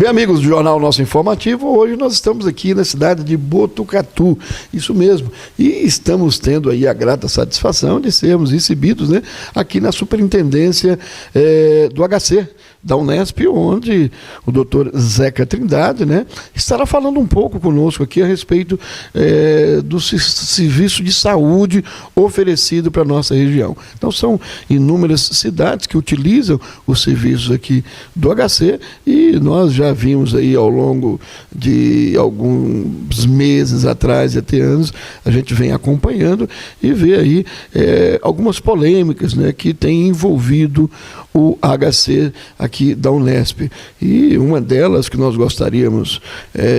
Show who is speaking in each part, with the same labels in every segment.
Speaker 1: Bem, amigos do Jornal Nosso Informativo, hoje nós estamos aqui na cidade de Botucatu, isso mesmo, e estamos tendo aí a grata satisfação de sermos recebidos, né, aqui na Superintendência do HC, da Unesp, onde o doutor Zeca Trindade, né, estará falando um pouco conosco aqui a respeito do serviço de saúde oferecido para a nossa região. Então, são inúmeras cidades que utilizam os serviços aqui do HC e nós já vimos aí ao longo de alguns meses atrás e até anos, a gente vem acompanhando e vê aí algumas polêmicas, né, que têm envolvido o HC aqui da Unesp. E uma delas que nós gostaríamos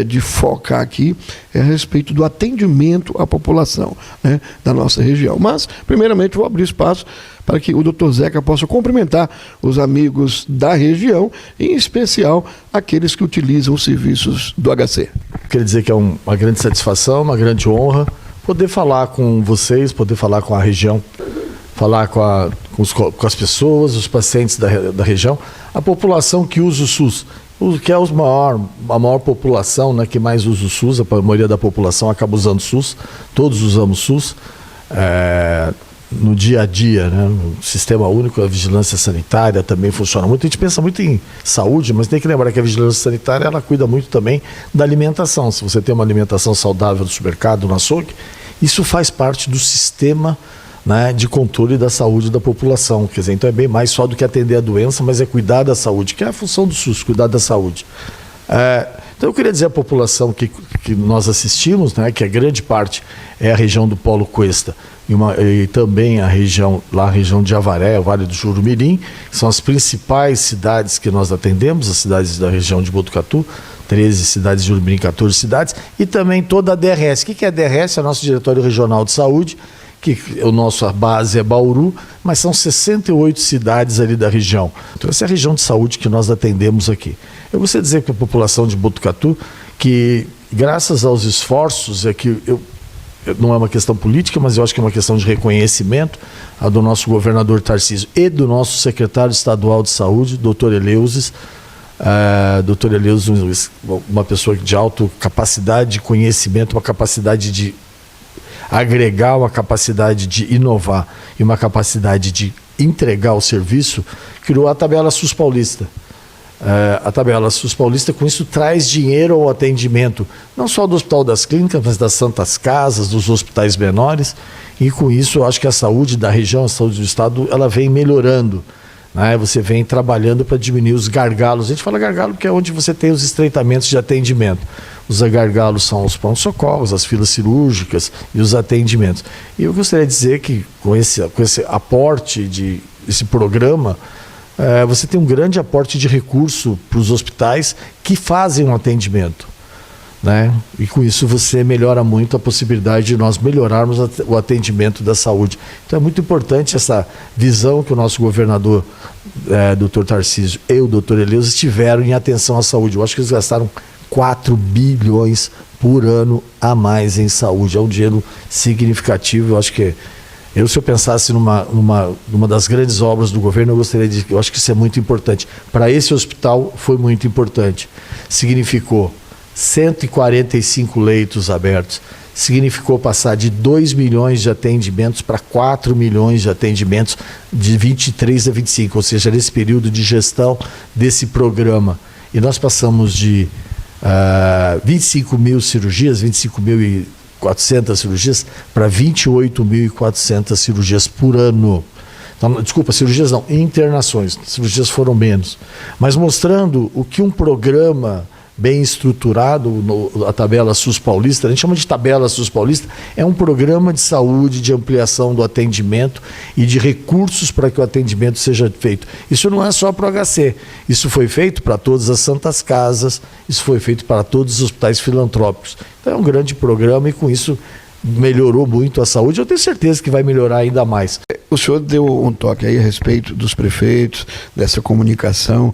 Speaker 1: de focar aqui é a respeito do atendimento à população, né, da nossa região. Mas, primeiramente, vou abrir espaço para que o doutor Zeca possa cumprimentar os amigos da região, em especial aqueles que utilizam os serviços do HC.
Speaker 2: Quero dizer que é uma grande satisfação, uma grande honra poder falar com vocês, poder falar com a região, falar com as pessoas, os pacientes da região, a população que usa o SUS, que é a maior população, né, que mais usa o SUS, a maioria da população acaba usando o SUS, todos usamos o SUS, no dia a dia, né? O Sistema Único, a vigilância sanitária também funciona muito. A gente pensa muito em saúde, mas tem que lembrar que a vigilância sanitária ela cuida muito também da alimentação. Se você tem uma alimentação saudável no supermercado, no açougue, isso faz parte do sistema, né, de controle da saúde da população. Quer dizer, então é bem mais só do que atender a doença, mas é cuidar da saúde, que é a função do SUS, cuidar da saúde. Então eu queria dizer à população que nós assistimos, né, que a grande parte é a região do Polo Cuesta e também a região de Avaré, o Vale do Jurumirim, que são as principais cidades que nós atendemos, as cidades da região de Botucatu, 13 cidades de Jurumirim, 14 cidades, e também toda a DRS. O que é a DRS? É o nosso Diretório Regional de Saúde, que a nossa base é Bauru, mas são 68 cidades ali da região. Então essa é a região de saúde que nós atendemos aqui. Eu gostaria de dizer para a população de Botucatu que, graças aos esforços, não é uma questão política, mas eu acho que é uma questão de reconhecimento do nosso governador Tarcísio e do nosso secretário estadual de saúde, doutor Eleusis. Doutor Eleusis, uma pessoa de alta capacidade de conhecimento, uma capacidade de agregar, uma capacidade de inovar e uma capacidade de entregar o serviço, criou a tabela SUS Paulista. A tabela SUS Paulista, com isso, traz dinheiro ao atendimento, não só do Hospital das Clínicas, mas das Santas Casas, dos hospitais menores, e com isso eu acho que a saúde da região, a saúde do estado, ela vem melhorando, né? Você vem trabalhando para diminuir os gargalos. A gente fala gargalo porque é onde você tem os estreitamentos de atendimento. Os gargalos são os pronto-socorros, as filas cirúrgicas e os atendimentos. E eu gostaria de dizer que com esse aporte desse programa, você tem um grande aporte de recurso para os hospitais que fazem um atendimento, né? E com isso você melhora muito a possibilidade de nós melhorarmos o atendimento da saúde. Então é muito importante essa visão que o nosso governador, doutor Tarcísio, e o doutor Eleusis tiveram em atenção à saúde. Eu acho que eles gastaram 4 bilhões por ano a mais em saúde. É um dinheiro significativo. Eu acho que se eu pensasse numa das grandes obras do governo, eu acho que isso é muito importante. Para esse hospital foi muito importante. Significou 145 leitos abertos, significou passar de 2 milhões de atendimentos para 4 milhões de atendimentos de 23 a 25, ou seja, nesse período de gestão desse programa. E nós passamos de 25 mil cirurgias, 25.400 cirurgias para 28.400 cirurgias por ano. Então, desculpa, cirurgias não, internações, cirurgias foram menos. Mas mostrando o que um programa bem estruturado, a tabela SUS Paulista, a gente chama de tabela SUS Paulista, é um programa de saúde, de ampliação do atendimento e de recursos para que o atendimento seja feito. Isso não é só para o HC, isso foi feito para todas as Santas Casas, isso foi feito para todos os hospitais filantrópicos. Então é um grande programa e com isso melhorou muito a saúde. Eu tenho certeza que vai melhorar ainda mais.
Speaker 1: O senhor deu um toque aí a respeito dos prefeitos, dessa comunicação,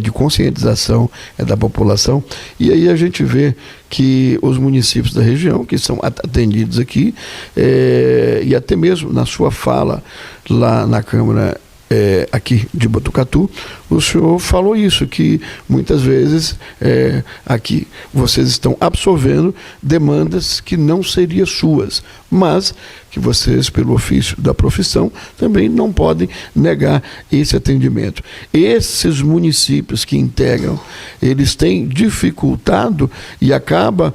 Speaker 1: de conscientização da população, e aí a gente vê que os municípios da região, que são atendidos aqui, e até mesmo na sua fala lá na Câmara aqui de Botucatu, o senhor falou isso, que muitas vezes aqui vocês estão absorvendo demandas que não seriam suas, mas que vocês, pelo ofício da profissão, também não podem negar esse atendimento. Esses municípios que integram, eles têm dificultado e acaba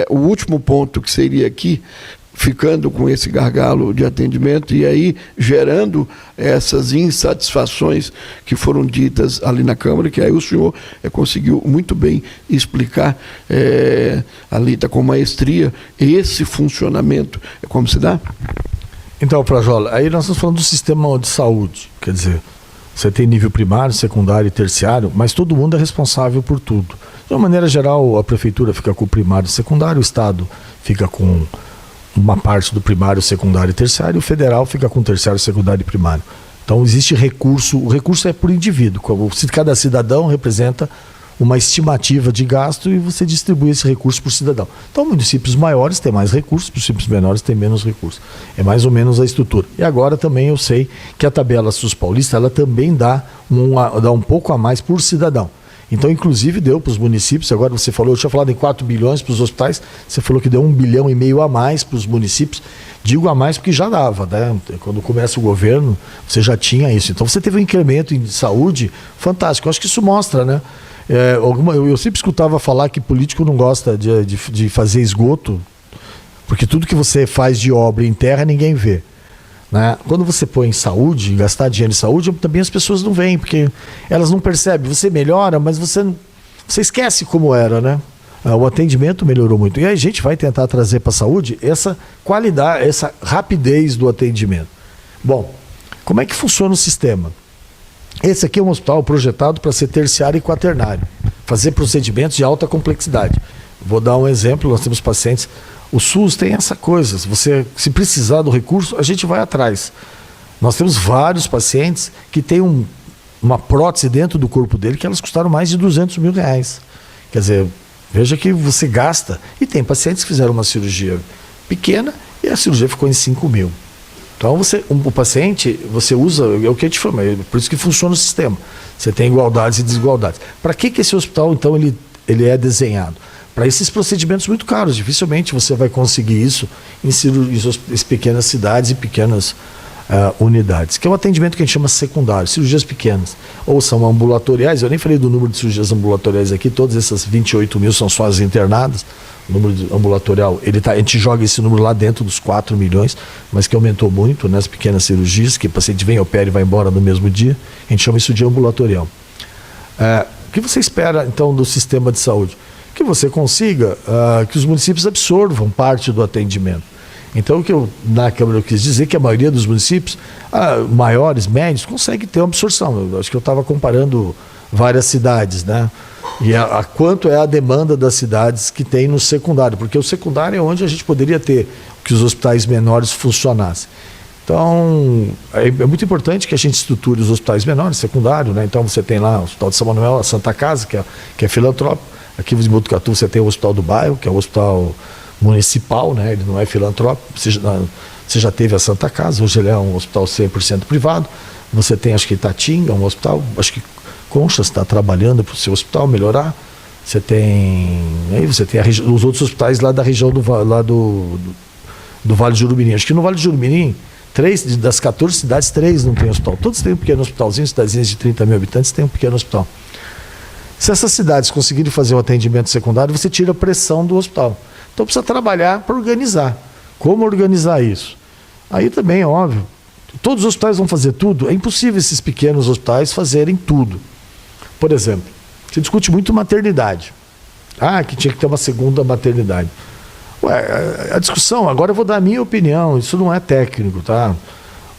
Speaker 1: o último ponto que seria aqui, ficando com esse gargalo de atendimento e aí gerando essas insatisfações que foram ditas ali na Câmara, que aí o senhor conseguiu muito bem explicar, ali está com maestria, esse funcionamento, como se dá?
Speaker 2: Então, Frajola, aí nós estamos falando do sistema de saúde, quer dizer, você tem nível primário, secundário e terciário, mas todo mundo é responsável por tudo. De uma maneira geral, a prefeitura fica com o primário e secundário, o Estado fica com uma parte do primário, secundário e terciário, o federal fica com terciário, secundário e primário. Então existe recurso, o recurso é por indivíduo, cada cidadão representa uma estimativa de gasto e você distribui esse recurso por cidadão. Então municípios maiores têm mais recursos, municípios menores têm menos recursos. É mais ou menos a estrutura. E agora também eu sei que a tabela SUS paulista, ela também dá um pouco a mais por cidadão. Então, inclusive, deu para os municípios, agora você falou, eu tinha falado em 4 bilhões para os hospitais, você falou que deu 1,5 bilhão a mais para os municípios. Digo a mais porque já dava, né? Quando começa o governo, você já tinha isso. Então, você teve um incremento em saúde fantástico. Eu acho que isso mostra, né? Eu sempre escutava falar que político não gosta de fazer esgoto, porque tudo que você faz de obra em terra, ninguém vê. Né? Quando você põe em saúde, gastar dinheiro em saúde, também as pessoas não veem, porque elas não percebem. Você melhora, mas você esquece como era, né? O atendimento melhorou muito. E aí a gente vai tentar trazer para a saúde essa qualidade, essa rapidez do atendimento. Bom, como é que funciona o sistema? Esse aqui é um hospital projetado para ser terciário e quaternário, fazer procedimentos de alta complexidade. Vou dar um exemplo, nós temos pacientes. O SUS tem essa coisa, se precisar do recurso, a gente vai atrás. Nós temos vários pacientes que têm uma prótese dentro do corpo dele que elas custaram mais de R$200 mil. Quer dizer, veja que você gasta. E tem pacientes que fizeram uma cirurgia pequena e a cirurgia ficou em 5 mil. Então o paciente, você usa, é o que eu te falei, por isso que funciona o sistema. Você tem igualdades e desigualdades. Para que esse hospital, então, ele é desenhado? Para esses procedimentos muito caros. Dificilmente você vai conseguir isso em pequenas cidades e pequenas unidades, que é um atendimento que a gente chama secundário, cirurgias pequenas, ou são ambulatoriais. Eu nem falei do número de cirurgias ambulatoriais aqui, todas essas 28 mil são só as internadas. O número ambulatorial, a gente joga esse número lá dentro dos 4 milhões, mas que aumentou muito nas pequenas cirurgias, que o paciente vem, opera e vai embora no mesmo dia. A gente chama isso de ambulatorial. O que você espera, então, do sistema de saúde? Que você consiga que os municípios absorvam parte do atendimento. Então, na Câmara eu quis dizer que a maioria dos municípios, maiores, médios, consegue ter uma absorção. Eu acho que eu estava comparando várias cidades, né? E quanto é a demanda das cidades que tem no secundário, porque o secundário é onde a gente poderia ter que os hospitais menores funcionassem. Então, é muito importante que a gente estruture os hospitais menores, secundário, né? Então, você tem lá o Hospital de São Manuel, a Santa Casa, que é filantrópico. Aqui em Botucatu você tem o Hospital do Bairro, que é o hospital municipal, né? Ele não é filantrópico. Você já teve a Santa Casa, hoje ele é um hospital 100% privado. Você tem, acho que Itatinga, um hospital, acho que Conchas está trabalhando para o seu hospital melhorar. Você tem os outros hospitais lá da região do Vale do Jurumirim. Acho que no Vale do Jurumirim, 3 das 14 cidades, 3 não tem hospital. Todos têm um pequeno hospitalzinho, cidadezinhas de 30 mil habitantes têm um pequeno hospital. Se essas cidades conseguirem fazer o atendimento secundário, você tira a pressão do hospital. Então precisa trabalhar para organizar. Como organizar isso? Aí também é óbvio. Todos os hospitais vão fazer tudo? É impossível esses pequenos hospitais fazerem tudo. Por exemplo, se discute muito maternidade. Que tinha que ter uma segunda maternidade. A discussão, agora eu vou dar a minha opinião, isso não é técnico, tá?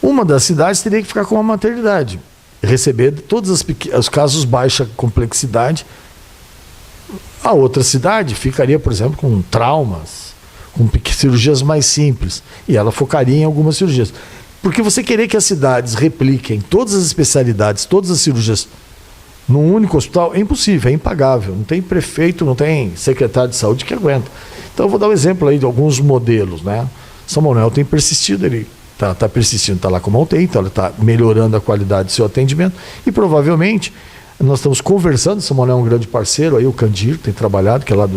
Speaker 2: Uma das cidades teria que ficar com uma maternidade, receber todos os casos baixa complexidade. A outra cidade ficaria, por exemplo, com traumas, com cirurgias mais simples, e ela focaria em algumas cirurgias. Porque você querer que as cidades repliquem todas as especialidades, todas as cirurgias num único hospital, é impossível, é impagável. Não tem prefeito, não tem secretário de saúde que aguenta. Então eu vou dar um exemplo aí de alguns modelos, né? São Manuel tem persistido, ele está persistindo, está lá como ontem, então ela está melhorando a qualidade do seu atendimento e provavelmente nós estamos conversando. São Manuel é um grande parceiro, aí o Candir tem trabalhado, que é lá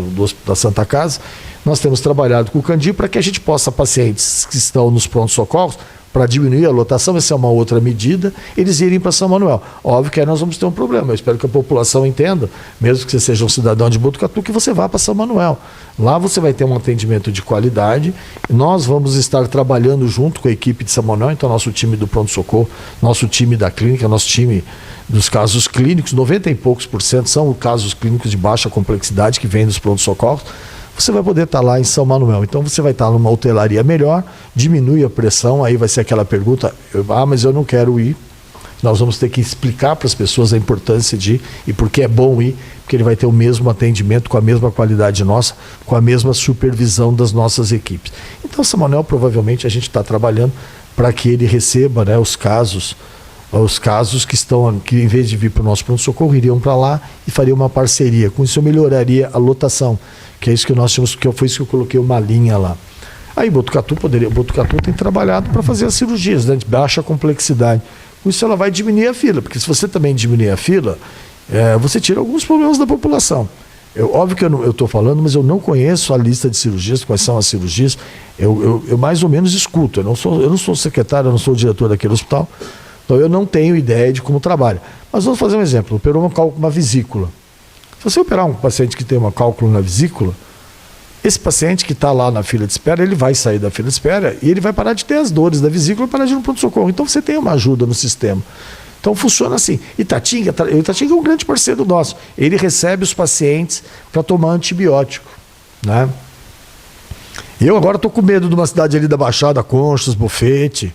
Speaker 2: da Santa Casa. Nós temos trabalhado com o Candir para que a gente possa, pacientes que estão nos prontos-socorros, para diminuir a lotação, essa é uma outra medida, eles irem para São Manuel. Óbvio que aí nós vamos ter um problema. Eu espero que a população entenda, mesmo que você seja um cidadão de Botucatu, que você vá para São Manuel. Lá você vai ter um atendimento de qualidade. Nós vamos estar trabalhando junto com a equipe de São Manuel, então nosso time do pronto-socorro, nosso time da clínica, nosso time dos casos clínicos, 90 e poucos % são casos clínicos de baixa complexidade que vêm dos pronto-socorros. Você vai poder estar lá em São Manuel. Então você vai estar numa hotelaria melhor, diminui a pressão, aí vai ser aquela pergunta, mas eu não quero ir. Nós vamos ter que explicar para as pessoas a importância de ir e por que é bom ir, porque ele vai ter o mesmo atendimento, com a mesma qualidade nossa, com a mesma supervisão das nossas equipes. Então, São Manuel, provavelmente a gente está trabalhando para que ele receba, né, os casos que em vez de vir para o nosso pronto-socorro, iriam para lá e faria uma parceria. Com isso eu melhoraria a lotação, que é isso que nós tínhamos, foi isso que eu coloquei uma linha lá. Aí Botucatu tem trabalhado para fazer as cirurgias, né, de baixa complexidade. Com isso ela vai diminuir a fila, porque se você também diminuir a fila, você tira alguns problemas da população. Óbvio que eu estou falando, mas eu não conheço a lista de cirurgias, quais são as cirurgias. Eu mais ou menos escuto, eu não sou secretário, eu não sou o diretor daquele hospital, então eu não tenho ideia de como trabalha. Mas vamos fazer um exemplo, operou uma vesícula. Se você operar um paciente que tem um cálculo na vesícula, esse paciente que está lá na fila de espera, ele vai sair da fila de espera e ele vai parar de ter as dores da vesícula e parar de ir no pronto-socorro. Então você tem uma ajuda no sistema. Então funciona assim. Itatinga é um grande parceiro nosso. Ele recebe os pacientes para tomar antibiótico, né? Eu agora estou com medo de uma cidade ali da Baixada, Conchas, Bofete,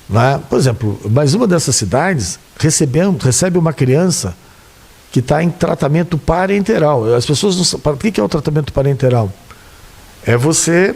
Speaker 2: né? Por exemplo, mais uma dessas cidades recebe uma criança que está em tratamento parenteral. As pessoas não sabem. O que é o tratamento parenteral? É você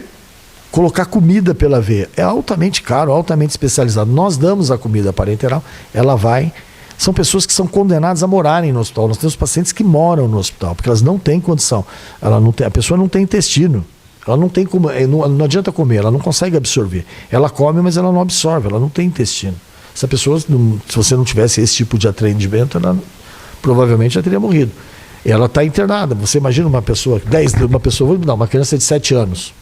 Speaker 2: colocar comida pela veia. É altamente caro, altamente especializado. Nós damos a comida parenteral, ela vai... São pessoas que são condenadas a morarem no hospital. Nós temos pacientes que moram no hospital, porque elas não têm condição. A pessoa não tem intestino. Ela não tem como... Não adianta comer, ela não consegue absorver. Ela come, mas ela não absorve, ela não tem intestino. Essa pessoa, se você não tivesse esse tipo de atendimento, ela provavelmente já teria morrido. Ela está internada. Você imagina uma criança de 7 anos.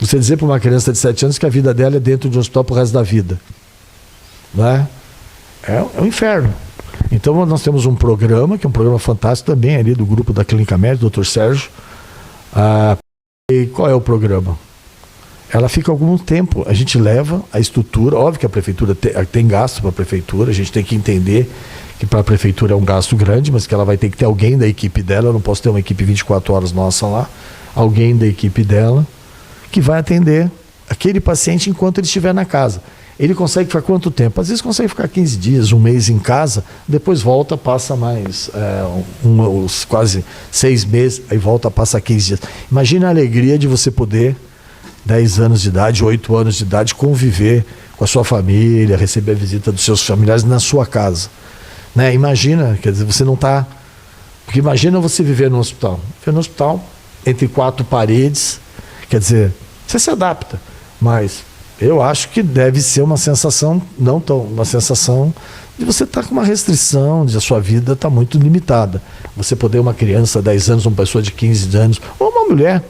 Speaker 2: Você dizer para uma criança de 7 anos que a vida dela é dentro de um hospital para o resto da vida, né? É um inferno. Então nós temos um programa, que é um programa fantástico também ali do grupo da Clínica Médica, Dr. Sérgio. E qual é o programa? Ela fica algum tempo, a gente leva a estrutura, óbvio que a prefeitura tem gasto para a prefeitura, a gente tem que entender que para a prefeitura é um gasto grande, mas que ela vai ter que ter alguém da equipe dela, eu não posso ter uma equipe 24 horas nossa lá, alguém da equipe dela, que vai atender aquele paciente enquanto ele estiver na casa. Ele consegue ficar quanto tempo? Às vezes consegue ficar 15 dias, um mês em casa, depois volta, passa mais quase 6 meses, aí volta, passa 15 dias. Imagina a alegria de você poder, 10 anos de idade, 8 anos de idade, conviver com a sua família, receber a visita dos seus familiares na sua casa. Né? Imagina, quer dizer, você não está... Porque imagina você viver no hospital. Viver no hospital, entre 4 paredes, quer dizer, você se adapta, mas eu acho que deve ser uma sensação, uma sensação de você estar com uma restrição, de a sua vida está muito limitada. Você poder uma criança de 10 anos, uma pessoa de 15 anos, ou uma mulher,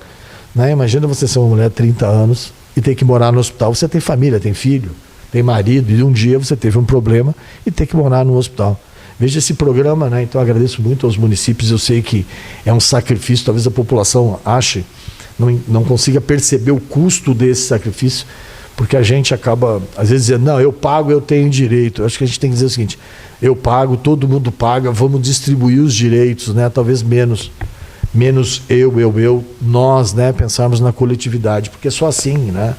Speaker 2: né? Imagina você ser uma mulher de 30 anos e ter que morar no hospital. Você tem família, tem filho, tem marido, e um dia você teve um problema e ter que morar no hospital. Veja esse programa, né? Então eu agradeço muito aos municípios, eu sei que é um sacrifício, talvez a população ache, não consiga perceber o custo desse sacrifício, porque a gente acaba, às vezes, dizendo, não, eu pago, eu tenho direito. Eu acho que a gente tem que dizer o seguinte, eu pago, todo mundo paga, vamos distribuir os direitos, né? Talvez menos nós, né? Pensarmos na coletividade, porque é só assim, né?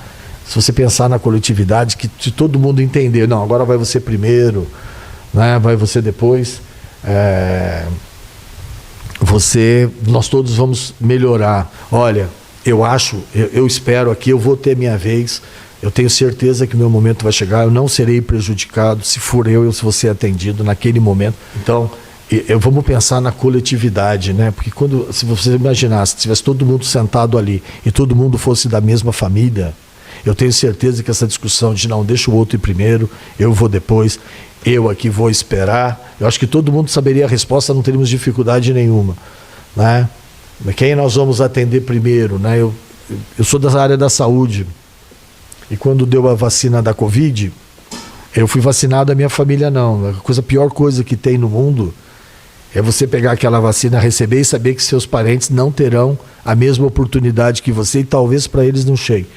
Speaker 2: Se você pensar na coletividade, que se todo mundo entender, não, agora vai você primeiro, né? Vai você depois, nós todos vamos melhorar. Olha, eu espero aqui, eu vou ter minha vez, eu tenho certeza que o meu momento vai chegar, eu não serei prejudicado se for se você é atendido naquele momento. Então, vamos pensar na coletividade, né? Porque se você imaginasse, se tivesse todo mundo sentado ali e todo mundo fosse da mesma família, Eu tenho certeza que essa discussão de não, deixa o outro ir primeiro, eu vou depois, eu aqui vou esperar, eu acho que todo mundo saberia a resposta, não teríamos dificuldade nenhuma, né? Quem nós vamos atender primeiro, né? Eu sou da área da saúde, e quando deu a vacina da Covid, eu fui vacinado, a minha família não. A pior coisa que tem no mundo é você pegar aquela vacina, receber e saber que seus parentes não terão a mesma oportunidade que você e talvez para eles não chegue.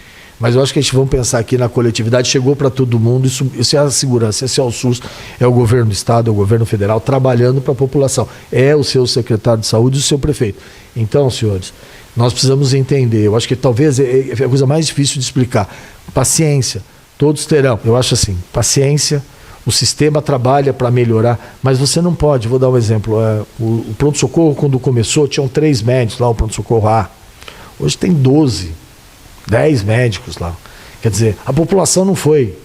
Speaker 2: Mas eu acho que a gente vai pensar aqui na coletividade, chegou para todo mundo, isso é a segurança, esse é o SUS, é o governo do estado, é o governo federal trabalhando para a população, é o seu secretário de saúde e o seu prefeito. Então, senhores, nós precisamos entender, eu acho que talvez é a coisa mais difícil de explicar, paciência, todos terão, eu acho assim, paciência, o sistema trabalha para melhorar, mas você não pode, vou dar um exemplo, o pronto-socorro quando começou tinham 3 médicos lá, o pronto-socorro A, hoje tem 12, 10 médicos lá. Quer dizer, a população não foi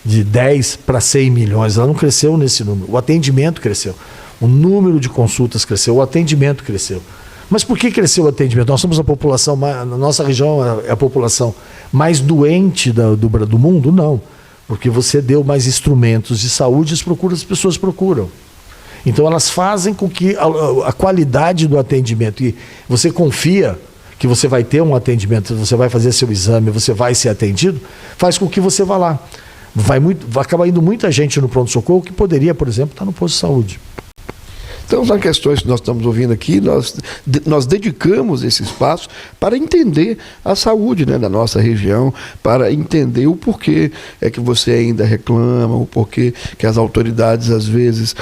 Speaker 2: de 10 para 100 milhões, ela não cresceu nesse número. O atendimento cresceu, o número de consultas cresceu, o atendimento cresceu. Mas por que cresceu o atendimento? Nós somos a população, na nossa região é a população mais doente do mundo? Não. Porque você deu mais instrumentos de saúde e as pessoas procuram. Então elas fazem com que a qualidade do atendimento, e você confia que você vai ter um atendimento, você vai fazer seu exame, você vai ser atendido, faz com que você vá lá. Vai acabar indo muita gente no pronto-socorro que poderia, por exemplo, estar no posto de saúde.
Speaker 1: Então, são questões que nós estamos ouvindo aqui, nós dedicamos esse espaço para entender a saúde, né, da nossa região, para entender o porquê é que você ainda reclama, o porquê que as autoridades, às vezes,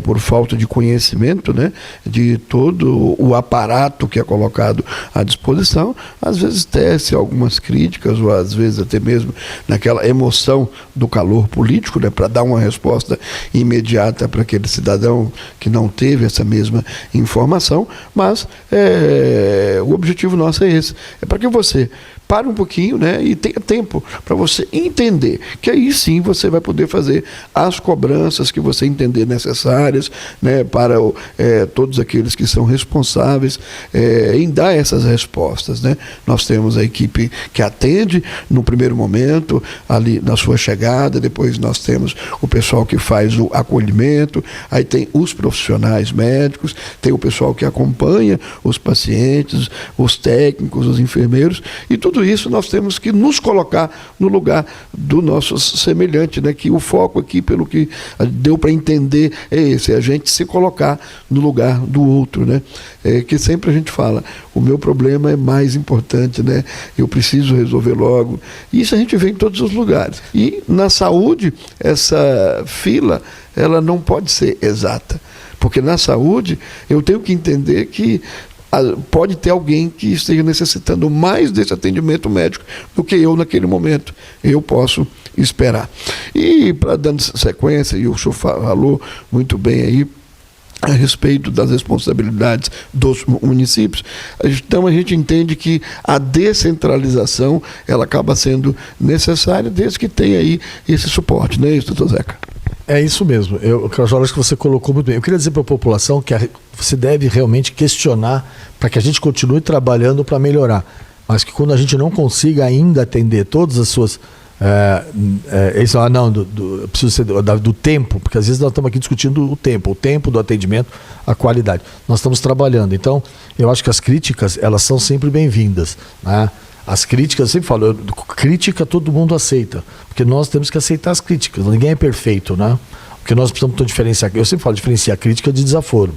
Speaker 1: por falta de conhecimento, né, de todo o aparato que é colocado à disposição, às vezes tece algumas críticas, ou às vezes até mesmo naquela emoção do calor político, né, para dar uma resposta imediata para aquele cidadão que não teve essa mesma informação, mas o objetivo nosso é esse, é para que você pare um pouquinho, né, e tenha tempo para você entender, que aí sim você vai poder fazer as cobranças que você entender necessárias, né, para todos aqueles que são responsáveis em dar essas respostas, né. Nós temos a equipe que atende no primeiro momento, ali na sua chegada, depois nós temos o pessoal que faz o acolhimento, aí tem os profissionais médicos, tem o pessoal que acompanha os pacientes, os técnicos, os enfermeiros, e tudo isso nós temos que nos colocar no lugar do nosso semelhante, né? Que o foco aqui, pelo que deu para entender, é esse, é a gente se colocar no lugar do outro, né? Que sempre a gente fala, o meu problema é mais importante, né? Eu preciso resolver logo. Isso a gente vê em todos os lugares. E na saúde, essa fila, ela não pode ser exata, porque na saúde eu tenho que entender que pode ter alguém que esteja necessitando mais desse atendimento médico do que eu naquele momento. Eu posso esperar. E, dando sequência, e o senhor falou muito bem aí a respeito das responsabilidades dos municípios, então a gente entende que a descentralização ela acaba sendo necessária desde que tenha aí esse suporte, não é isso, doutor Zeca?
Speaker 2: É isso mesmo, eu acho que você colocou muito bem. Eu queria dizer para a população que você deve realmente questionar para que a gente continue trabalhando para melhorar, mas que quando a gente não consiga ainda atender todas as suas... eu preciso ser do tempo, porque às vezes nós estamos aqui discutindo o tempo do atendimento, a qualidade. Nós estamos trabalhando, então eu acho que as críticas, elas são sempre bem-vindas, né? As críticas, eu sempre falo, crítica todo mundo aceita, porque nós temos que aceitar as críticas, ninguém é perfeito, né? Porque nós precisamos diferenciar, eu sempre falo, diferenciar crítica de desaforo.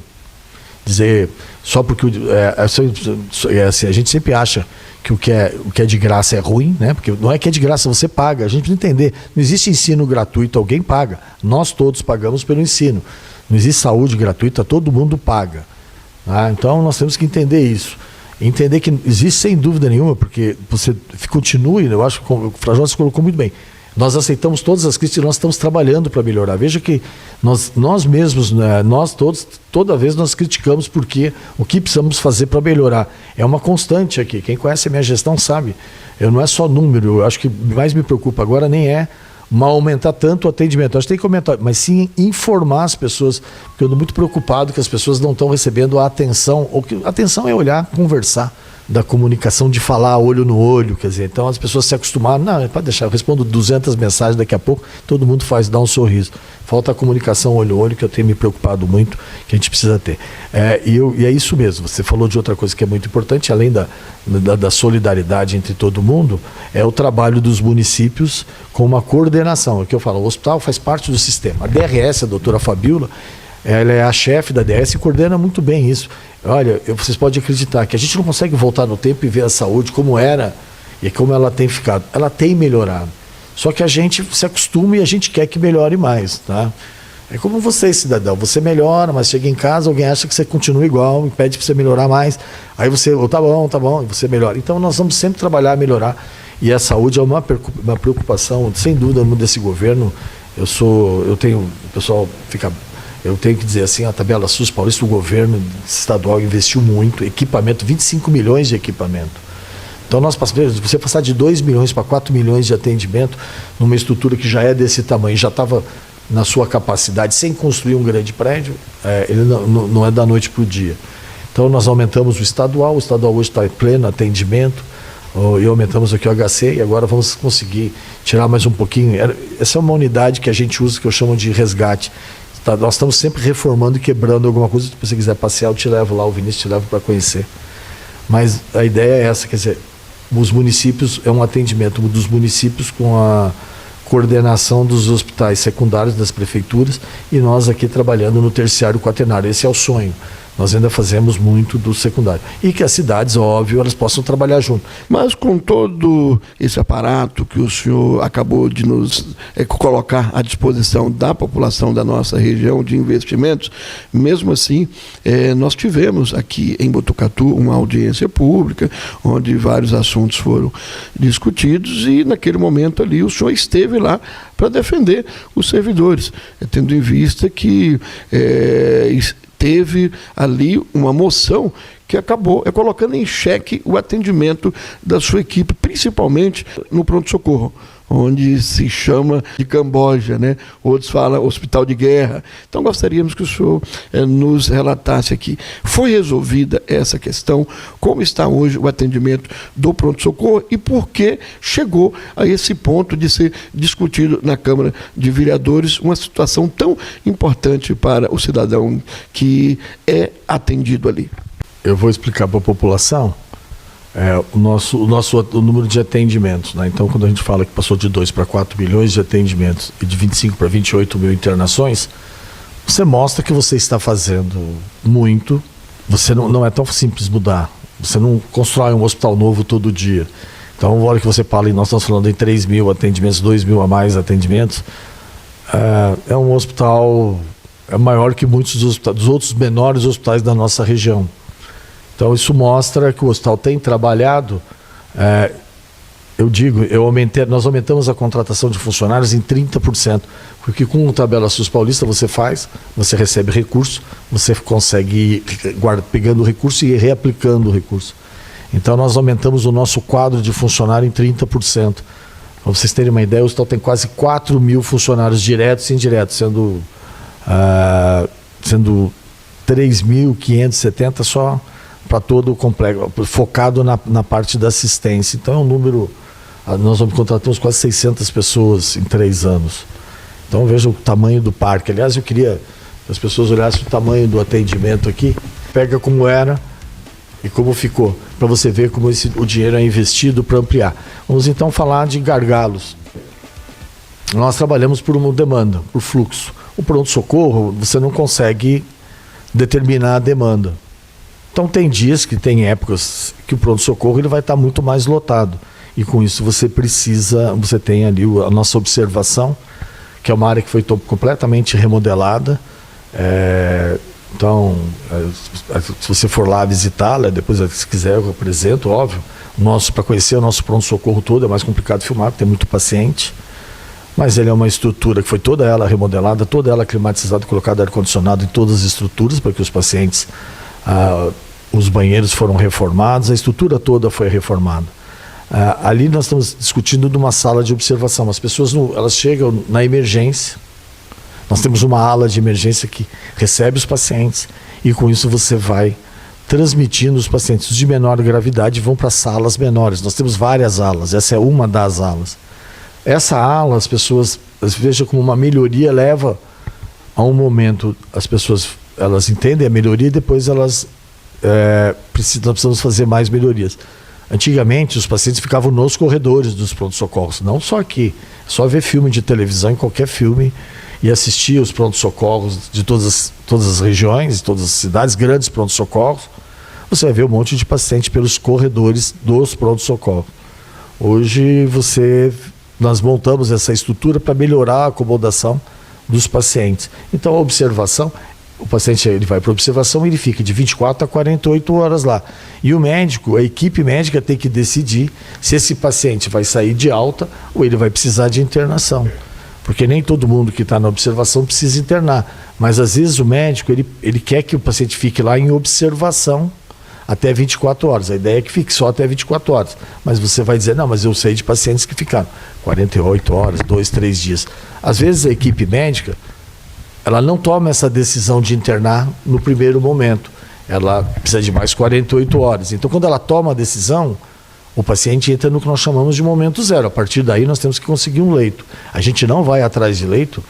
Speaker 2: Dizer, só porque assim, a gente sempre acha que o que é de graça é ruim, né? Porque não é que é de graça, você paga, a gente precisa entender, não existe ensino gratuito, alguém paga, nós todos pagamos pelo ensino, não existe saúde gratuita, todo mundo paga, tá? Então nós temos que entender isso. Entender que existe sem dúvida nenhuma, porque você continue, eu acho que o Frajó se colocou muito bem. Nós aceitamos todas as críticas e nós estamos trabalhando para melhorar. Veja que nós mesmos, né, nós todos, toda vez nós criticamos porque o que precisamos fazer para melhorar. É uma constante aqui. Quem conhece a minha gestão sabe. Não é só número, eu acho que mais me preocupa agora nem é aumentar tanto o atendimento, acho que tem que aumentar, mas sim informar as pessoas, porque eu estou muito preocupado que as pessoas não estão recebendo a atenção, atenção é olhar, conversar, da comunicação, de falar olho no olho, quer dizer, então as pessoas se acostumaram, não, pode deixar, eu respondo 200 mensagens daqui a pouco, todo mundo dá um sorriso. Falta a comunicação olho no olho, que eu tenho me preocupado muito, que a gente precisa ter. E é isso mesmo, você falou de outra coisa que é muito importante, além da solidariedade entre todo mundo, é o trabalho dos municípios com uma coordenação. É o que eu falo, o hospital faz parte do sistema. A DRS, a doutora Fabiola, ela é a chefe da DRS e coordena muito bem isso. Olha, vocês podem acreditar que a gente não consegue voltar no tempo e ver a saúde como era e como ela tem ficado. Ela tem melhorado. Só que a gente se acostuma e a gente quer que melhore mais, tá? É como você, cidadão. Você melhora, mas chega em casa, alguém acha que você continua igual e pede para você melhorar mais. Aí você, tá bom, e você melhora. Então nós vamos sempre trabalhar, melhorar. E a saúde é uma preocupação, sem dúvida, desse governo. Eu tenho que dizer assim, a tabela SUS paulista, o governo estadual investiu muito, equipamento, 25 milhões de equipamento. Então nós passamos, você passar de 2 milhões para 4 milhões de atendimento numa estrutura que já é desse tamanho, já estava na sua capacidade, sem construir um grande prédio, ele não é da noite para o dia. Então nós aumentamos o estadual hoje está em pleno atendimento, e aumentamos aqui o HC, e agora vamos conseguir tirar mais um pouquinho. Essa é uma unidade que a gente usa, que eu chamo de resgate. Nós estamos sempre reformando e quebrando alguma coisa. Se você quiser passear, eu te levo lá, o Vinícius te leva para conhecer. Mas a ideia é essa, quer dizer, os municípios, é um atendimento dos municípios com a coordenação dos hospitais secundários das prefeituras e nós aqui trabalhando no terciário quaternário. Esse é o sonho. Nós ainda fazemos muito do secundário. E que as cidades, óbvio, elas possam trabalhar junto.
Speaker 1: Mas com todo esse aparato que o senhor acabou de nos colocar à disposição da população da nossa região de investimentos, mesmo assim, nós tivemos aqui em Botucatu uma audiência pública, onde vários assuntos foram discutidos e naquele momento ali o senhor esteve lá para defender os servidores, tendo em vista que teve ali uma moção que acabou colocando em xeque o atendimento da sua equipe, principalmente no pronto-socorro, onde se chama de Camboja, né? Outros falam hospital de guerra. Então gostaríamos que o senhor nos relatasse aqui. Foi resolvida essa questão? Como está hoje o atendimento do pronto-socorro e por que chegou a esse ponto de ser discutido na Câmara de Vereadores uma situação tão importante para o cidadão que é atendido ali?
Speaker 2: Eu vou explicar para a população o número de atendimentos, né? Então, quando a gente fala que passou de 2 para 4 milhões de atendimentos e de 25 para 28 mil internações, você mostra que você está fazendo muito. Você não é tão simples mudar. Você não constrói um hospital novo todo dia. Então, a hora que você fala, nós estamos falando em 3 mil atendimentos, 2 mil a mais atendimentos, é um hospital maior que muitos dos outros menores hospitais da nossa região. Então isso mostra que o hospital tem trabalhado. Nós aumentamos a contratação de funcionários em 30%, porque com o Tabela SUS Paulista você recebe recurso, você consegue ir pegando o recurso e reaplicando o recurso. Então nós aumentamos o nosso quadro de funcionário em 30%. Para vocês terem uma ideia, o hospital tem quase 4 mil funcionários diretos e indiretos, sendo 3.570 só para todo o complexo, focado na parte da assistência. Então é um número, nós contratamos quase 600 pessoas em 3 anos. Então veja o tamanho do parque. Aliás, eu queria que as pessoas olhassem o tamanho do atendimento aqui, pega como era e como ficou, para você ver como o dinheiro é investido para ampliar. Vamos então falar de gargalos. Nós trabalhamos por uma demanda, por fluxo. O pronto-socorro, você não consegue determinar a demanda. Então tem dias que tem épocas que o pronto-socorro ele vai estar muito mais lotado. E com isso você tem ali a nossa observação, que é uma área que foi completamente remodelada. Então, se você for lá visitá-la, depois se quiser eu apresento, óbvio. Para conhecer o nosso pronto-socorro todo é mais complicado filmar, porque tem muito paciente. Mas ele é uma estrutura que foi toda ela remodelada, toda ela climatizada, colocado ar-condicionado em todas as estruturas para que os pacientes... os banheiros foram reformados, a estrutura toda foi reformada. Ali nós estamos discutindo de uma sala de observação. As pessoas elas chegam na emergência. Nós temos uma ala de emergência que recebe os pacientes e com isso você vai transmitindo os pacientes de menor gravidade vão para salas menores. Nós temos várias alas, essa é uma das alas. Essa ala, as pessoas vejam como uma melhoria, leva a um momento, as pessoas elas entendem a melhoria e depois nós precisamos fazer mais melhorias. Antigamente os pacientes ficavam nos corredores dos pronto-socorros, não só aqui, só ver filme de televisão, em qualquer filme, e assistir os pronto-socorros de todas as regiões, todas as cidades, grandes pronto-socorros, você vai ver um monte de paciente pelos corredores dos pronto-socorros. Hoje nós montamos essa estrutura para melhorar a acomodação dos pacientes. Então a observação, o paciente ele vai para a observação e ele fica de 24 a 48 horas lá. E o médico, a equipe médica tem que decidir se esse paciente vai sair de alta ou ele vai precisar de internação. Porque nem todo mundo que está na observação precisa internar. Mas às vezes o médico ele quer que o paciente fique lá em observação até 24 horas. A ideia é que fique só até 24 horas. Mas você vai dizer, não, mas eu sei de pacientes que ficaram 48 horas, 2, 3 dias. Às vezes a equipe médica, ela não toma essa decisão de internar no primeiro momento. Ela precisa de mais 48 horas. Então, quando ela toma a decisão, o paciente entra no que nós chamamos de momento zero. A partir daí, nós temos que conseguir um leito. A gente não vai atrás de leito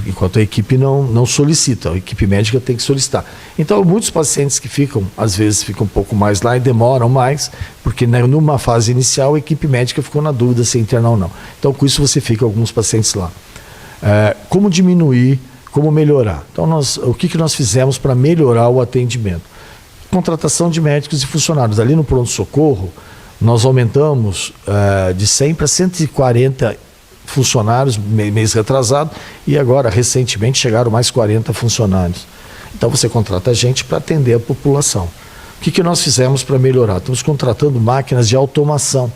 Speaker 2: enquanto a equipe não solicita. A equipe médica tem que solicitar. Então, muitos pacientes que ficam, às vezes, ficam um pouco mais lá e demoram mais, porque numa fase inicial, a equipe médica ficou na dúvida se internar ou não. Então, com isso, você fica alguns pacientes lá. Como diminuir, como melhorar? Então, o que nós fizemos para melhorar o atendimento? Contratação de médicos e funcionários. Ali no pronto-socorro, nós aumentamos de 100 para 140 funcionários mês retrasado e agora, recentemente, chegaram mais 40 funcionários. Então, você contrata gente para atender a população. O que nós fizemos para melhorar? Estamos contratando máquinas de automação.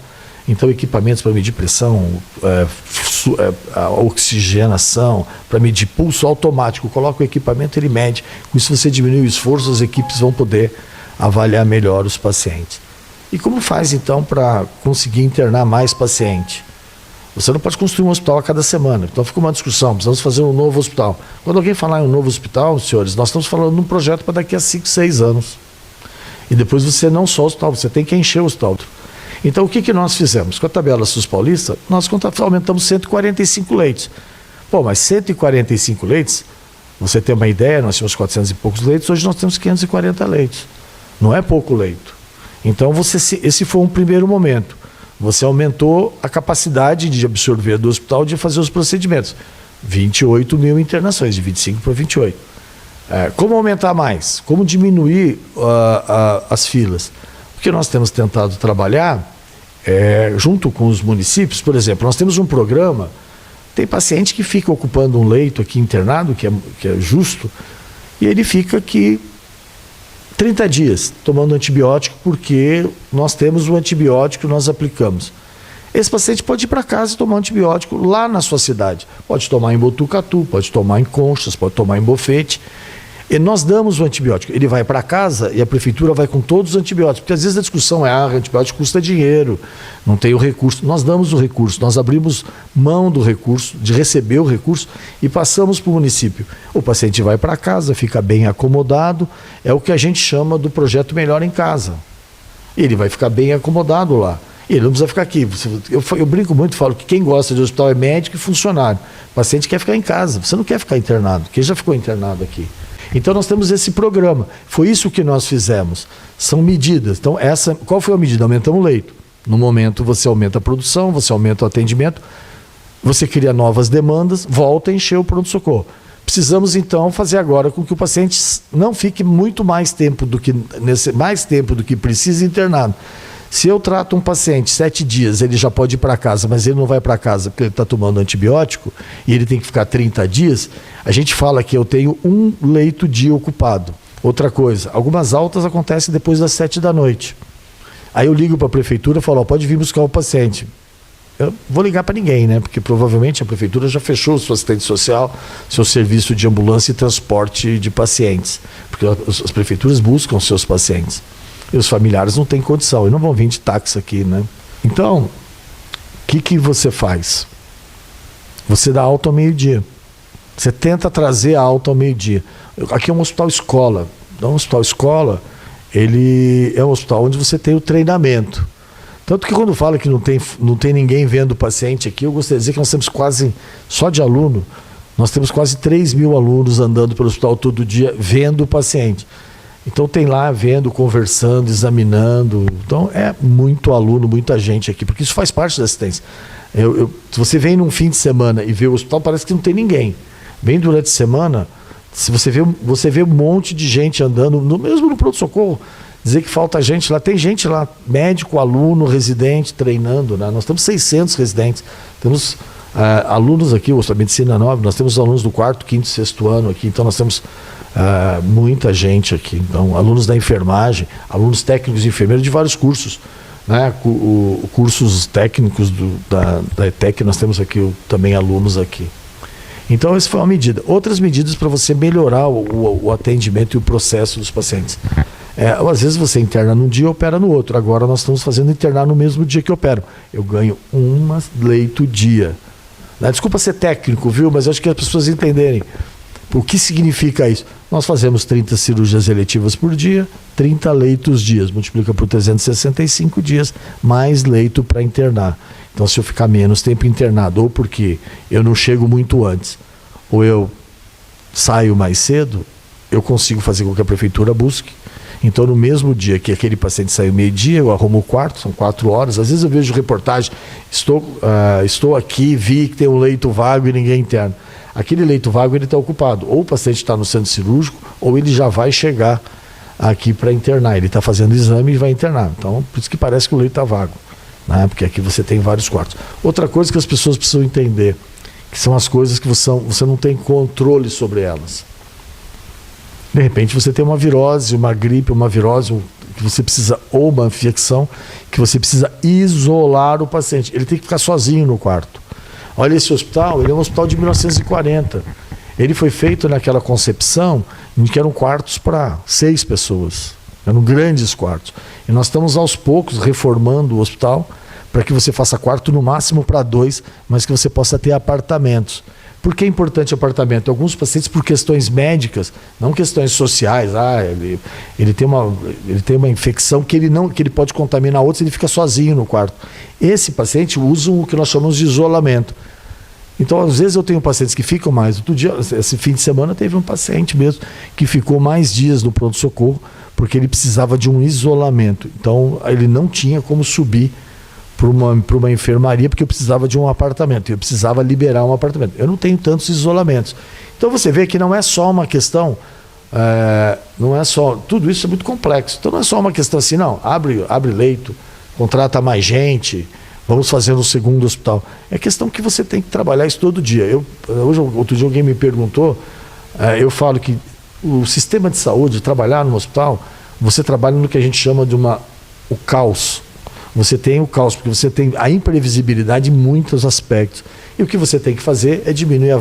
Speaker 2: Então, equipamentos para medir pressão, a oxigenação, para medir pulso automático. Coloca o equipamento, ele mede. Com isso, você diminui o esforço, as equipes vão poder avaliar melhor os pacientes. E como faz, então, para conseguir internar mais paciente? Você não pode construir um hospital a cada semana. Então fica uma discussão, precisamos fazer um novo hospital. Quando alguém falar em um novo hospital, senhores, nós estamos falando de um projeto para daqui a 5, 6 anos. E depois você não só o hospital, você tem que encher o hospital. Então o que nós fizemos? Com a tabela SUS Paulista, nós aumentamos 145 leitos. Pô, mas 145 leitos, você tem uma ideia, nós tínhamos 400 e poucos leitos, hoje nós temos 540 leitos. Não é pouco leito. Então esse foi um primeiro momento. Você aumentou a capacidade de absorver do hospital de fazer os procedimentos. 28 mil internações, de 25 para 28. Como aumentar mais? Como diminuir as filas? O que nós temos tentado trabalhar junto com os municípios, por exemplo, nós temos um programa, tem paciente que fica ocupando um leito aqui internado, que é justo, e ele fica aqui 30 dias tomando antibiótico, porque nós temos o antibiótico que nós aplicamos. Esse paciente pode ir para casa e tomar antibiótico lá na sua cidade. Pode tomar em Botucatu, pode tomar em Conchas, pode tomar em Bofete. E nós damos o antibiótico. Ele vai para casa e a prefeitura vai com todos os antibióticos. Porque às vezes a discussão é, o antibiótico custa dinheiro, não tem o recurso. Nós damos o recurso, nós abrimos mão do recurso, de receber o recurso e passamos para o município. O paciente vai para casa, fica bem acomodado, é o que a gente chama do projeto Melhor em Casa. Ele vai ficar bem acomodado lá. Ele não precisa ficar aqui. Eu brinco muito, falo que quem gosta de hospital é médico e funcionário. O paciente quer ficar em casa, você não quer ficar internado, porque já ficou internado aqui. Então nós temos esse programa, foi isso que nós fizemos, são medidas. Então qual foi a medida? Aumentamos o leito. No momento você aumenta a produção, você aumenta o atendimento, você cria novas demandas, volta a encher o pronto-socorro. Precisamos então fazer agora com que o paciente não fique muito mais tempo do que precisa internado. Se eu trato um paciente 7 dias, ele já pode ir para casa, mas ele não vai para casa porque ele está tomando antibiótico e ele tem que ficar 30 dias, a gente fala que eu tenho um leito dia ocupado. Outra coisa, algumas altas acontecem depois das 7 da noite. Aí eu ligo para a prefeitura e falo, pode vir buscar o paciente. Eu vou ligar para ninguém, né? Porque provavelmente a prefeitura já fechou sua assistente social, seu serviço de ambulância e transporte de pacientes. Porque as prefeituras buscam seus pacientes. E os familiares não têm condição, e não vão vir de táxi aqui, né? Então, o que você faz? Você dá alta ao meio-dia. Você tenta trazer a alta ao meio-dia. Aqui é um hospital escola. Então, um hospital escola, ele é um hospital onde você tem o treinamento. Tanto que quando fala que não tem ninguém vendo o paciente aqui, eu gostaria de dizer que nós temos quase, só de aluno, nós temos quase 3.000 alunos andando pelo hospital todo dia vendo o paciente. Então tem lá vendo, conversando, examinando. Então é muito aluno, muita gente aqui, porque isso faz parte da assistência. Se você vem num fim de semana e vê o hospital, parece que não tem ninguém. Vem durante a semana, se você vê um monte de gente andando, mesmo no pronto-socorro, dizer que falta gente lá. Tem gente lá, médico, aluno, residente, treinando, né? Nós temos 600 residentes. Temos alunos aqui, a Medicina Nova, nós temos alunos do 4º, 5º, 6º ano aqui, então nós temos muita gente aqui. Então, alunos da enfermagem, alunos técnicos e enfermeiros de vários cursos, né? Cursos técnicos da ETEC, nós temos aqui também alunos aqui. Então, essa foi uma medida. Outras medidas para você melhorar o atendimento e o processo dos pacientes. Às vezes você interna num dia e opera no outro. Agora nós estamos fazendo internar no mesmo dia que eu opero. Eu ganho um leito dia. Desculpa ser técnico, viu? Mas eu acho que as pessoas entenderem o que significa isso. Nós fazemos 30 cirurgias eletivas por dia, 30 leitos dias. Multiplica por 365 dias, mais leito para internar. Então, se eu ficar menos tempo internado, ou porque eu não chego muito antes, ou eu saio mais cedo, eu consigo fazer com que a prefeitura busque. Então, no mesmo dia que aquele paciente saiu meio-dia, eu arrumo o quarto, são 4 horas. Às vezes eu vejo reportagem, estou aqui, vi que tem um leito vago e ninguém interna. Aquele leito vago ele está ocupado. Ou o paciente está no centro cirúrgico, ou ele já vai chegar aqui para internar. Ele está fazendo exame e vai internar. Então, por isso que parece que o leito está vago, né? Porque aqui você tem vários quartos. Outra coisa que as pessoas precisam entender, que são as coisas que você não tem controle sobre elas. De repente você tem uma virose, uma gripe, uma virose, que você precisa, ou uma infecção, que você precisa isolar o paciente. Ele tem que ficar sozinho no quarto. Olha, esse hospital, ele é um hospital de 1940. Ele foi feito naquela concepção em que eram quartos para 6 pessoas. Eram grandes quartos. E nós estamos aos poucos reformando o hospital para que você faça quarto no máximo para 2, mas que você possa ter apartamentos. Por que é importante apartamento? Alguns pacientes, por questões médicas, não questões sociais, ele tem uma infecção que ele pode contaminar outros, ele fica sozinho no quarto. Esse paciente usa o que nós chamamos de isolamento. Então, às vezes eu tenho pacientes que ficam mais. Outro dia, esse fim de semana, teve um paciente mesmo que ficou mais dias no pronto-socorro porque ele precisava de um isolamento. Então, ele não tinha como subir para uma enfermaria, porque eu precisava de um apartamento, eu precisava liberar um apartamento. Eu não tenho tantos isolamentos. Então você vê que não é só uma questão, tudo isso é muito complexo. Então não é só uma questão assim, não, abre leito, contrata mais gente, vamos fazer um segundo hospital. É questão que você tem que trabalhar isso todo dia. Outro dia alguém me perguntou, eu falo que o sistema de saúde, trabalhar no hospital, você trabalha no que a gente chama de o caos. Você tem o caos, porque você tem a imprevisibilidade em muitos aspectos. E o que você tem que fazer é diminuir a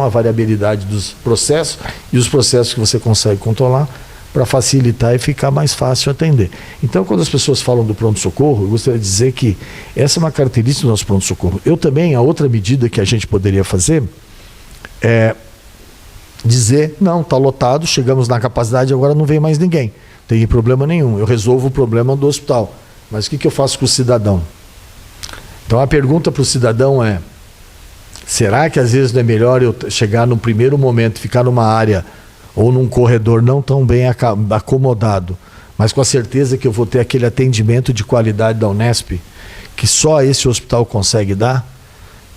Speaker 2: variabilidade dos processos e os processos que você consegue controlar para facilitar e ficar mais fácil atender. Então, quando as pessoas falam do pronto-socorro, eu gostaria de dizer que essa é uma característica do nosso pronto-socorro. Eu também, a outra medida que a gente poderia fazer é dizer, não, está lotado, chegamos na capacidade, agora não vem mais ninguém. Não tem problema nenhum, eu resolvo o problema do hospital. Mas o que eu faço com o cidadão? Então a pergunta para o cidadão é, será que às vezes não é melhor eu chegar no primeiro momento, ficar numa área ou num corredor não tão bem acomodado, mas com a certeza que eu vou ter aquele atendimento de qualidade da Unesp, que só esse hospital consegue dar?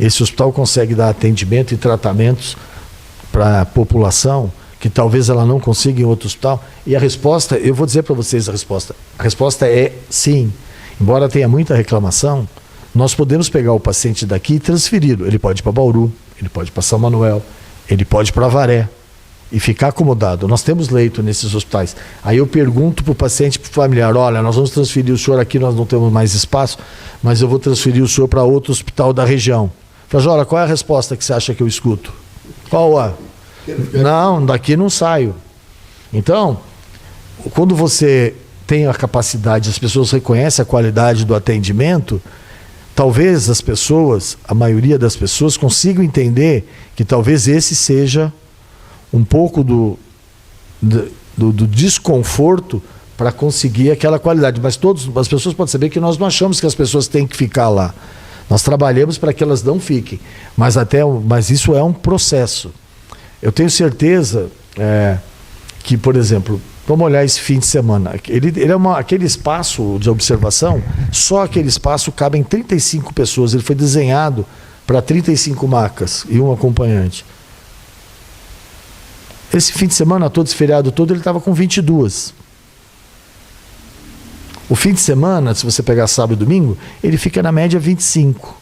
Speaker 2: Esse hospital consegue dar atendimento e tratamentos para a população que talvez ela não consiga em outro hospital? E a resposta, eu vou dizer para vocês a resposta é sim. Embora tenha muita reclamação, nós podemos pegar o paciente daqui e transferi-lo. Ele pode ir para Bauru, ele pode ir para São Manuel, ele pode ir para Avaré e ficar acomodado. Nós temos leito nesses hospitais. Aí eu pergunto para o paciente, para o familiar, olha, nós vamos transferir o senhor aqui, nós não temos mais espaço, mas eu vou transferir o senhor para outro hospital da região. Frajola, qual é a resposta que você acha que eu escuto? Qual é? Não, daqui não saio. Então, quando você tem a capacidade, as pessoas reconhecem a qualidade do atendimento, talvez as pessoas, a maioria das pessoas, consigam entender que talvez esse seja um pouco do desconforto para conseguir aquela qualidade. Mas as pessoas podem saber que nós não achamos que as pessoas têm que ficar lá. Nós trabalhamos para que elas não fiquem. Mas isso é um processo. Eu tenho certeza que, por exemplo, vamos olhar esse fim de semana. Aquele espaço de observação, só aquele espaço cabem 35 pessoas. Ele foi desenhado para 35 macas e um acompanhante. Esse fim de semana todo, esse feriado todo, ele estava com 22. O fim de semana, se você pegar sábado e domingo, ele fica na média 25.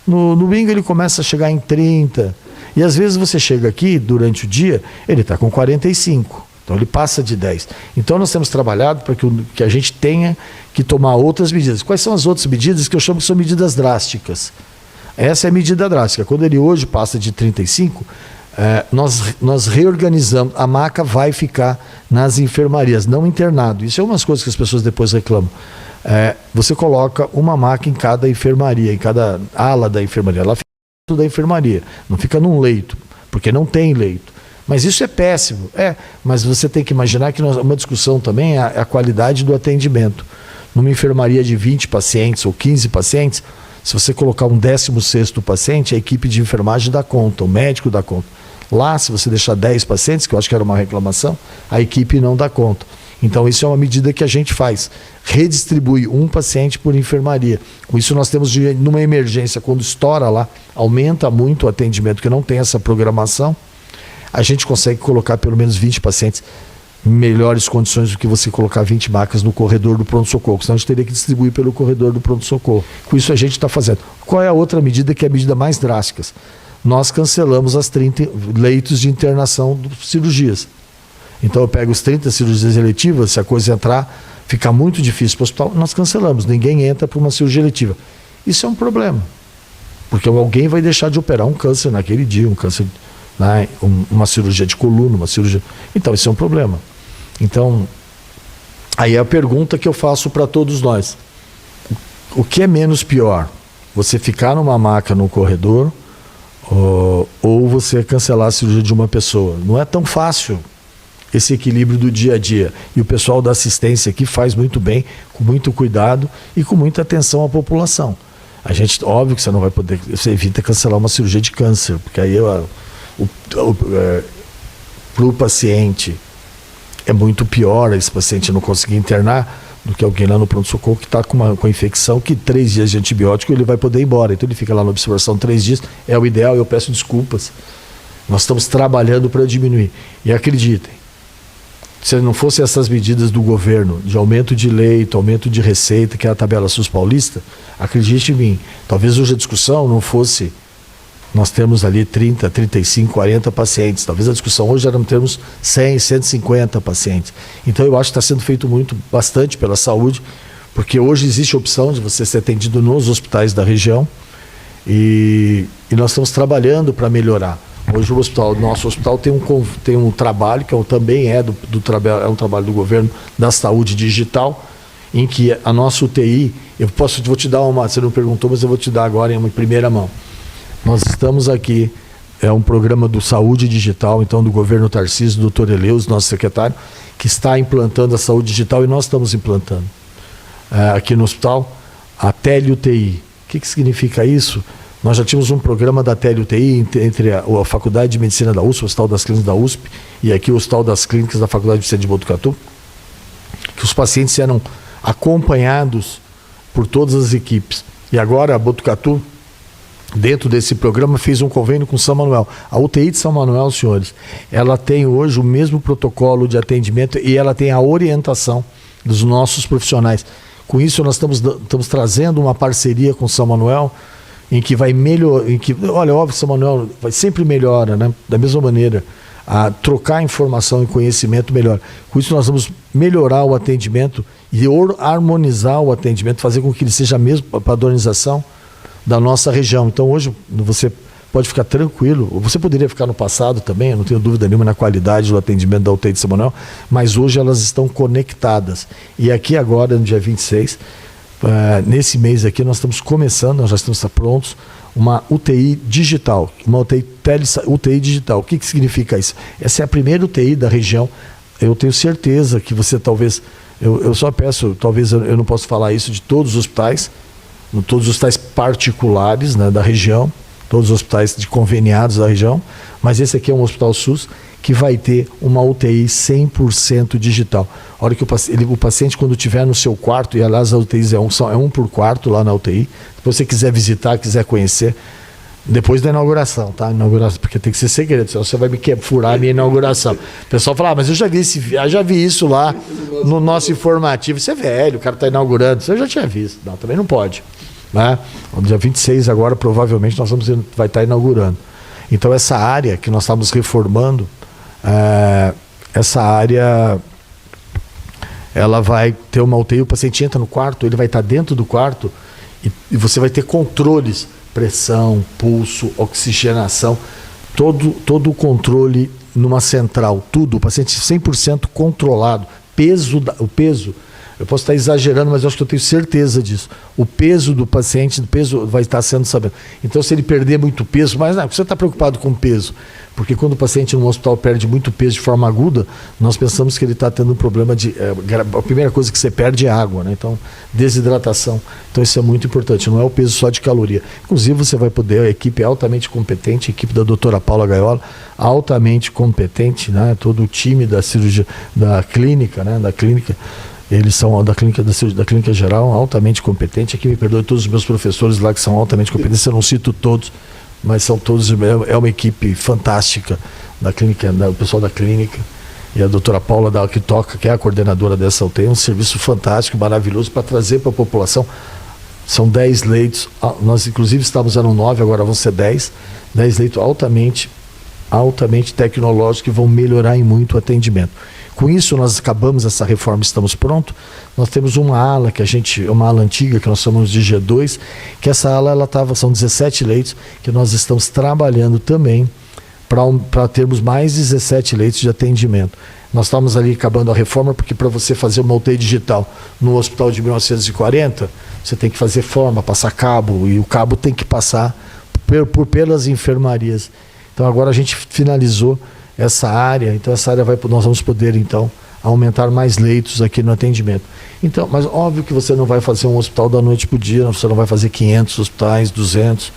Speaker 2: No domingo ele começa a chegar em 30. E às vezes você chega aqui, durante o dia, ele está com 45. Então ele passa de 10. Então nós temos trabalhado para que a gente tenha que tomar outras medidas. Quais são as outras medidas que eu chamo que são medidas drásticas? Essa é a medida drástica. Quando ele hoje passa de 35... nós reorganizamos, a maca vai ficar nas enfermarias, não internado. Isso é umas coisas que as pessoas depois reclamam. Você coloca uma maca em cada enfermaria, em cada ala da enfermaria. Ela fica dentro da enfermaria, não fica num leito, porque não tem leito. Mas isso é péssimo. Mas você tem que imaginar que uma discussão também é a qualidade do atendimento. Numa enfermaria de 20 pacientes ou 15 pacientes, se você colocar um 16º paciente, a equipe de enfermagem dá conta, o médico dá conta. Lá, se você deixar 10 pacientes, que eu acho que era uma reclamação, a equipe não dá conta. Então, isso é uma medida que a gente faz. Redistribui um paciente por enfermaria. Com isso, nós temos, numa emergência, quando estoura lá, aumenta muito o atendimento, que não tem essa programação, a gente consegue colocar pelo menos 20 pacientes em melhores condições do que você colocar 20 macas no corredor do pronto-socorro, senão a gente teria que distribuir pelo corredor do pronto-socorro. Com isso, a gente está fazendo. Qual é a outra medida, que é a medida mais drástica? Nós cancelamos as 30 leitos de internação de cirurgias. Então eu pego os 30 cirurgias eletivas, se a coisa entrar, fica muito difícil para o hospital, nós cancelamos, ninguém entra para uma cirurgia eletiva. Isso é um problema, porque alguém vai deixar de operar um câncer naquele dia, um câncer, né, uma cirurgia de coluna, uma cirurgia... Então isso é um problema. Então, aí é a pergunta que eu faço para todos nós. O que é menos pior? Você ficar numa maca no corredor, ou você cancelar a cirurgia de uma pessoa? Não é tão fácil esse equilíbrio do dia a dia. E o pessoal da assistência aqui faz muito bem, com muito cuidado e com muita atenção à população. A gente, óbvio que você não vai poder, você evita cancelar uma cirurgia de câncer, porque aí para o paciente é muito pior esse paciente não conseguir internar do que alguém lá no pronto-socorro que está com uma infecção que 3 dias de antibiótico ele vai poder ir embora. Então ele fica lá na observação 3 dias, é o ideal, eu peço desculpas. Nós estamos trabalhando para diminuir. E acreditem, se não fossem essas medidas do governo, de aumento de leito, aumento de receita, que é a tabela SUS paulista, acredite em mim, talvez hoje a discussão não fosse, nós temos ali 30, 35, 40 pacientes, talvez a discussão hoje era termos 100, 150 pacientes. Então eu acho que está sendo feito bastante pela saúde, porque hoje existe a opção de você ser atendido nos hospitais da região e nós estamos trabalhando para melhorar. Hoje nosso hospital tem um trabalho, que também é um trabalho do governo da saúde digital, em que a nossa UTI, vou te dar você não perguntou, mas eu vou te dar agora em primeira mão. Nós estamos aqui, é um programa do Saúde Digital, então do governo Tarcísio, do Dr. Eleus, nosso secretário, que está implantando a saúde digital e nós estamos implantando aqui no hospital a tele-UTI. O que significa isso? Nós já tínhamos um programa da tele-UTI entre a Faculdade de Medicina da USP, o Hospital das Clínicas da USP, e aqui o Hospital das Clínicas da Faculdade de Medicina de Botucatu, que os pacientes eram acompanhados por todas as equipes. E agora a Botucatu, dentro desse programa, fez um convênio com São Manuel. A UTI de São Manuel, senhores, ela tem hoje o mesmo protocolo de atendimento e ela tem a orientação dos nossos profissionais. Com isso, nós estamos trazendo uma parceria com São Manuel, em que vai melhorar, olha, óbvio, São Manuel sempre melhora, né? Da mesma maneira, a trocar informação e conhecimento melhor. Com isso nós vamos melhorar o atendimento e harmonizar o atendimento, fazer com que ele seja a mesma padronização da nossa região. Então hoje você pode ficar tranquilo, você poderia ficar no passado também, eu não tenho dúvida nenhuma na qualidade do atendimento da UTI de São Manuel, mas hoje elas estão conectadas. E aqui agora, no dia 26, nesse mês aqui, nós estamos começando, nós já estamos prontos, uma UTI digital, uma UTI digital. O que significa isso? Essa é a primeira UTI da região. Eu tenho certeza que você talvez Eu só peço, talvez eu não possa falar isso de todos os hospitais particulares, né, da região, todos os hospitais de conveniados da região, mas esse aqui é um hospital SUS que vai ter uma UTI 100% digital. A hora que o paciente, quando estiver no seu quarto, e aliás as UTIs é um por quarto lá na UTI, se você quiser visitar, quiser conhecer, depois da inauguração, tá? Inauguração, porque tem que ser segredo, senão você vai me furar a minha inauguração. O pessoal fala, mas eu já vi isso lá no nosso informativo. Isso é velho, o cara está inaugurando, isso eu já tinha visto. Não, também não pode. Né? No dia 26 agora, provavelmente, vai estar inaugurando. Então essa área que nós estamos reformando, essa área, ela vai ter uma UTI, o paciente entra no quarto, ele vai estar dentro do quarto e você vai ter controles, pressão, pulso, oxigenação, todo o controle numa central, tudo, o paciente 100% controlado, o peso, eu posso estar exagerando, mas eu acho que eu tenho certeza disso. O peso do paciente, vai estar sendo sabido. Então, se ele perder muito peso, mas não, você está preocupado com peso, porque quando o paciente no hospital perde muito peso de forma aguda, nós pensamos que ele está tendo um problema a primeira coisa que você perde é água, né? Então, desidratação. Então, isso é muito importante, não é o peso só de caloria. Inclusive, você vai poder, a equipe é altamente competente, a equipe da doutora Paula Gaiola, altamente competente, né? Todo o time da cirurgia, da clínica, né? Eles são da clínica geral, altamente competente. Aqui me perdoe todos os meus professores lá que são altamente competentes, eu não cito todos, mas são todos, é uma equipe fantástica da clínica, o pessoal da clínica. E a doutora Paula que toca, que é a coordenadora dessa UTI, um serviço fantástico, maravilhoso para trazer para a população. São 10 leitos, nós inclusive estávamos no 9, agora vão ser 10 leitos altamente tecnológicos que vão melhorar em muito o atendimento. Com isso, nós acabamos essa reforma, estamos prontos. Nós temos uma ala uma ala antiga, que nós chamamos de G2, que essa ala são 17 leitos, que nós estamos trabalhando também para termos mais 17 leitos de atendimento. Nós estamos ali acabando a reforma, porque para você fazer uma UTI digital no hospital de 1940, você tem que fazer forma, passar cabo, e o cabo tem que passar pelas enfermarias. Então agora a gente finalizou essa área, então essa área nós vamos poder então aumentar mais leitos aqui no atendimento. Então, mas óbvio que você não vai fazer um hospital da noite para o dia, você não vai fazer 500 hospitais, 200,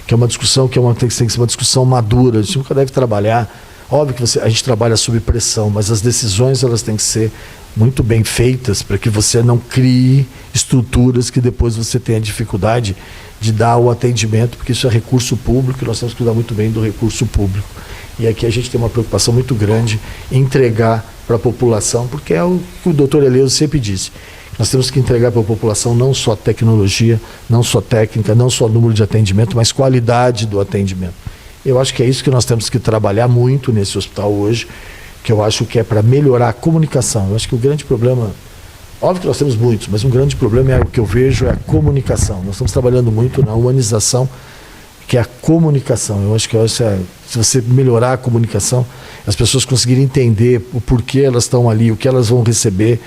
Speaker 2: que é uma discussão tem que ser uma discussão madura, a gente nunca deve trabalhar. Óbvio que a gente trabalha sob pressão, mas as decisões elas têm que ser muito bem feitas para que você não crie estruturas que depois você tenha dificuldade de dar o atendimento, porque isso é recurso público e nós temos que cuidar muito bem do recurso público. E aqui a gente tem uma preocupação muito grande em entregar para a população, porque é o que o doutor Eleuso sempre disse. Nós temos que entregar para a população não só tecnologia, não só técnica, não só número de atendimento, mas qualidade do atendimento. Eu acho que é isso que nós temos que trabalhar muito nesse hospital hoje, que eu acho que é para melhorar a comunicação. Eu acho que o grande problema, óbvio que nós temos muitos, mas um grande problema o que eu vejo é a comunicação. Nós estamos trabalhando muito na humanização, que é a comunicação. Eu acho que se você melhorar a comunicação, as pessoas conseguirem entender o porquê elas estão ali, o que elas vão receber,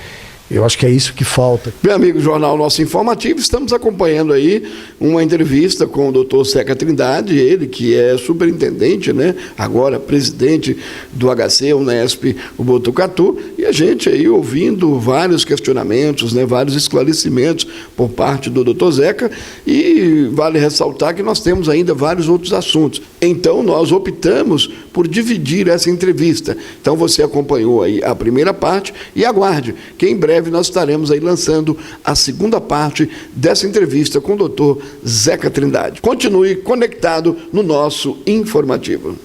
Speaker 2: eu acho que é isso que falta.
Speaker 1: Meu amigo, Jornal Nosso Informativo, estamos acompanhando aí uma entrevista com o doutor Zeca Trindade, ele que é superintendente, né? Agora presidente do HC, Unesp, o Botucatu, e a gente aí ouvindo vários questionamentos, né? Vários esclarecimentos por parte do doutor Zeca, e vale ressaltar que nós temos ainda vários outros assuntos. Então, nós optamos por dividir essa entrevista. Então, você acompanhou aí a primeira parte e aguarde, que em breve nós estaremos aí lançando a segunda parte dessa entrevista com o doutor Zeca Trindade. Continue conectado no nosso informativo.